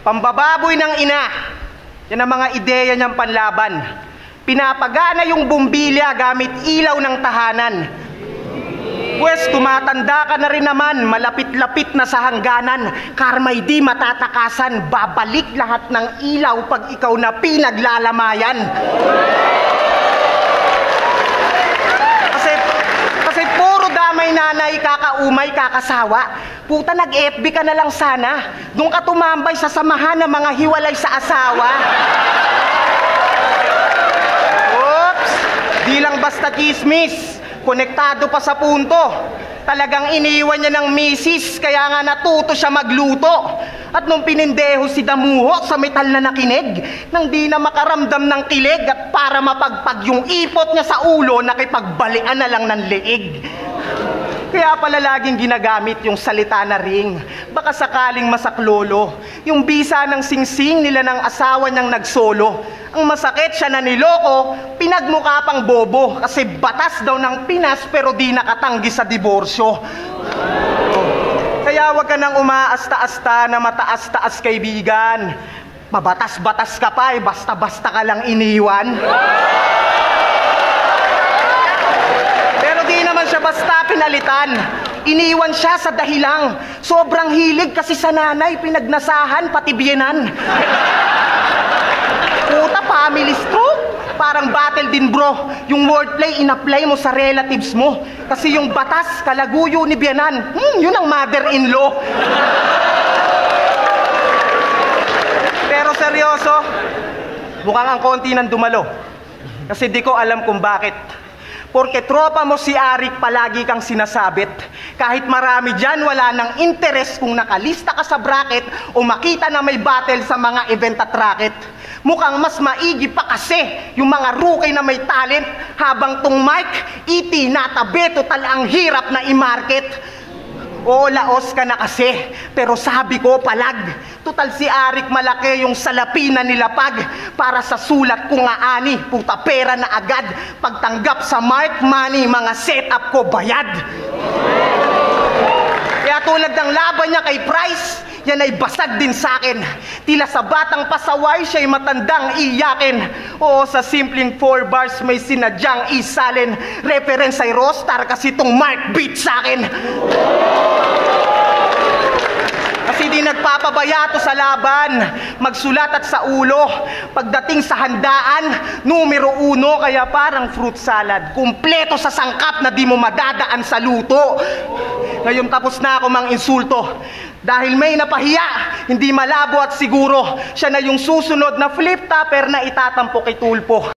Pambababoy ng ina. Yan ang mga ideya niyang panlaban. Pinapagana yung bumbilya gamit ilaw ng tahanan. Pwes, tumatanda ka na rin naman, malapit-lapit na sa hangganan. Karma'y di matatakasan, babalik lahat ng ilaw pag ikaw na pinaglalamayan. Kasi puro damay nanay, kakaumay, kakasawa. Puta, nag-FB ka na lang sana. Doon ka tumambay sa samahan ng mga hiwalay sa asawa. Oops! Di lang basta chismis. Konektado pa sa punto. Talagang iniwan niya ng misis, kaya nga natuto siya magluto. At nung pinindeho si Damuho sa metal na nakinig, nang di na makaramdam ng kilig at para mapagpag yung ipot niya sa ulo, nakipagbalian na lang ng leeg. Kaya pala laging ginagamit yung salita na ring. Baka sakaling masaklolo. Yung bisa ng singsing nila ng asawa niyang nagsolo. Ang masakit siya na niloko, pinagmukha pang bobo. Kasi batas daw ng Pinas pero di nakatanggi sa diborsyo. Kaya wag ka nang umaasta-asta na mataas-taas kaibigan. Mabatas-batas ka pa basta-basta ka lang iniwan. Di naman siya basta pinalitan. Iniwan siya sa dahilang sobrang hilig kasi sa nanay, pinagnasahan pati biyenan. Puta, family stroke. Parang battle din bro. Yung wordplay in-apply mo sa relatives mo. Kasi yung batas, kalaguyo ni biyenan. Yun ang mother-in-law. Pero seryoso, mukhang ang konti ng dumalo. Kasi di ko alam kung bakit. Porque tropa mo si Arik, palagi kang sinasabit. Kahit marami dyan, wala nang interes kung nakalista ka sa bracket o makita na may battle sa mga event at racket. Mukhang mas maigi pa kasi yung mga rookie na may talent, habang tong mic, itinatabi, total ang hirap na i-market. Oo, laos ka na kasi, pero sabi ko palag, total si Arik malaki yung salapi na nilapag. Para sa sulat ko nga ani, puta pera na agad. Pagtanggap sa mark money, mga setup ko bayad. Kaya tulad ng laban niya kay Price, yan ay basag din sa akin. Tila sa batang pasaway, siya'y matandang iyakin. Oo, sa simpleng 4 bars may sinadyang isalin. Reference ay Rostar kasi tong Mark beat sa akin. Kasi di nagpapabaya to sa laban, magsulat at sa ulo. Pagdating sa handaan, numero 1, kaya parang fruit salad. Kumpleto sa sangkap na di mo madadaan sa luto. Ngayon tapos na ako mang insulto. Dahil may napahiya, hindi malabo at siguro, siya na yung susunod na flip-topper na itatampok kay Tulpo.